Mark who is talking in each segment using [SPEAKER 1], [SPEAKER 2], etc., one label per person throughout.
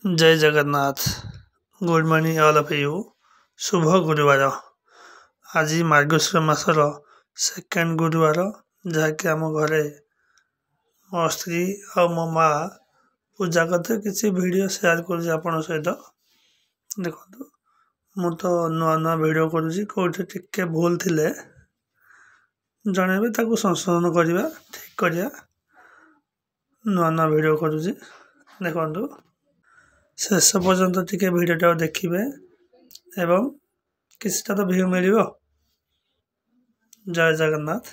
[SPEAKER 1] जय Jagannath. Good morning all of you. शुभ गुरुवार। आज मार्गशीर मासर सेकेंड गुरुवार, जहाँकि आम घरे मो स्त्री और मो माँ पूजा करते किसी वीडियो शेयर कर सहित। देखो मु तो नुआ नुआ वीडियो करुँची, कौटे टिके भूल थिले जनइबे ताकू संशोधन करवा, ठीक करिया। नुआ नुआ वीडियो करुँची, देखो शेष पर्यंत टिके वीडियोटा देखिए एवं किसी तो व्यू मिल। जय जगन्नाथ।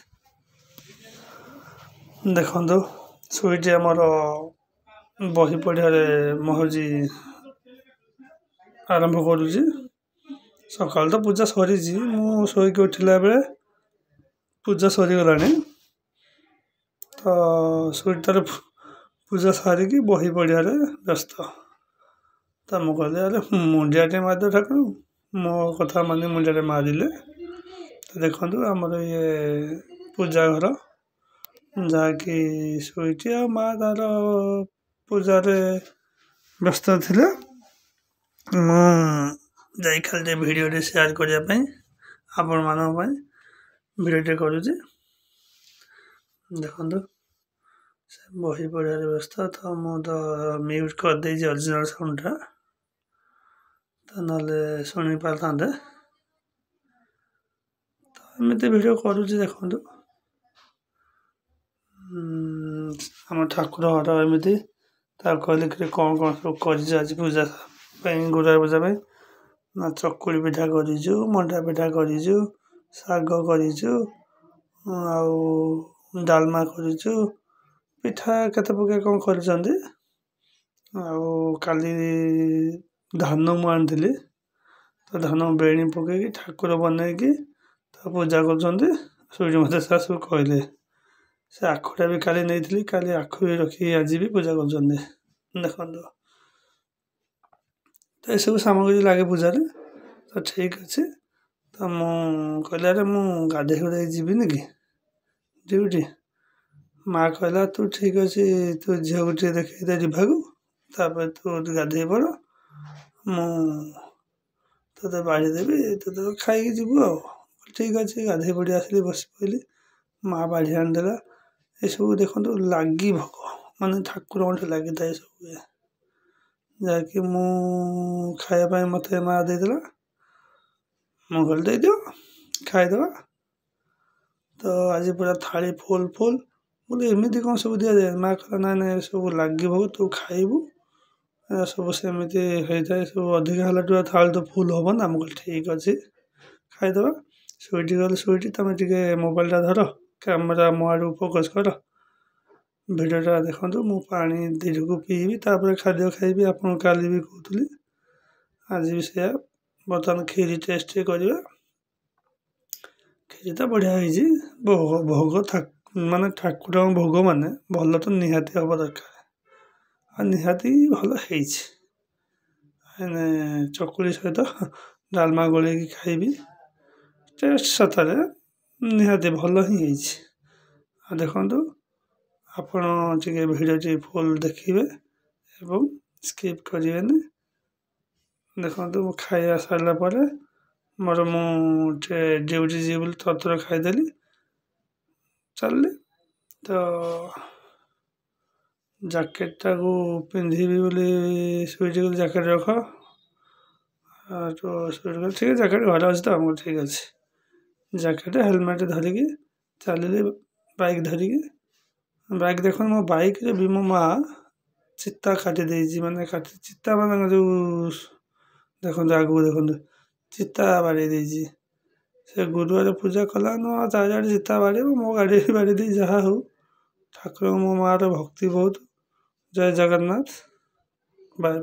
[SPEAKER 1] देखो सुईटी आमर बही पढ़िया महर्जी आरंभ करुँची। सकाल तो पूजा सरी शोक उठला बेले पूजा सरीगला, तो सुईट तार पूजा सारिकी बही पढ़िया व्यस्त। तो मुझे कहले अरे मुंडियाटे मारिद ठाकुर, मो कथा मानी मुंडियाटे मारिले। तो देखो आमर ये पूजा घर, जहाँकि सुईटी आ माँ तार पूजा व्यस्त थे। मुझे खाली वीडियो शेयर करने आपण मान वीडियो करुँची। देखो बही पढ़िया व्यस्त, तो मुझे म्यूट कर दे ओरिजिनल साउंडटा, तो ना शुणी पारता। तो एमती वीडियो करुँची। देखो आम ठाकुर घर एमती कहले कि कौन कौन सब कर पूजा गुरुवार पूजा ना चकुड़ी पिठा करूँ, मंडा पिठा करूँ, शाग करूँ, डालमा करूँ, पिठा केते प्रकार कौन कर। काली धान मु आनी, तो धान बेणी पकईकि ठाकुर बनईकि पूजा कर। मत सब कहले से आखुटा भी काली नहीं, काली आखु भी रखी आज भी पूजा कर। देखो तो यह सब सामग्री लगे पूजा, तो ठीक अच्छे। तो मु कहले अरे मु गाधे गुधा जीविनी कि ड्यूटी। माँ कहला तू ठीक अच्छे, तू झील को टे देखे जावाक, तू गाधे पड़, मुझे बाढ़ी देवी, तू तो खाई जीवु आ। ठीक अच्छे गाधे पड़ी आसली बस पड़ी, माँ बाढ़ी आनीदेला। ये सब देखो लगी भोग मानने ठाकुर लगी था। सब जहाँकि मु खायापाई मत माँ देदेला, मुझे दे दियो खाईदे। तो आज पूरा थाली फुल फुल बोले एमती कौन सब दि जाए। माँ कहला ना ना सब लगी भोग, तू खाइबू सब सेमती होता है। सब अधिक है थाली तो फुल हम ना। मुझे ठीक अच्छे खाईदे। सुईटी गल सुईटी तुम टे मोबाइलटा धर, कैमेरा मो आड़ फोकस कर, भिडटा देखो। मु पानी दीर्घ पीबी तापर खाद्य खाइबी। आपन काली भी कहतुली आज भी से बर्तमान खीरी टेस्ट करवा। खीरी तो बढ़िया है भोग भोग माने ठाकुर भोग माने भल तो निहाती हम दरकार, निहाती भल है। चकुली सहित डालमा गोल खाइबी, टेस्ट सतरे निहाती भल ही। देखो आपण टे भिडियो फुल देखिए एवं स्किप करें। देखो खाया सारा पर मोर मुझे ड्यूटी जी बोली थर खाईदेली चलली। तो जैकेटा को पिंधि बोली सुईटी को जैकेट रख, तो सुईटी ठीक है जैकेट घर अच्छे। तो आमको ठीक अच्छे जैकेट हेलमेट धरिकी चलली बाइक धरिकी। बाइक देख मो बाइक भी मो माँ चिता काटी देती, माने काटी चिता मान जो देखो आगू देखो चिता बाड़ी देती। से गुरुवार पूजा कला न चारिआडे चिता बाड़ी, मो गाड़ी भी बाड़ी दी जहाँ हो। ठाकुर मो माँ भक्ति बहुत। जय जगन्नाथ। Bye bye.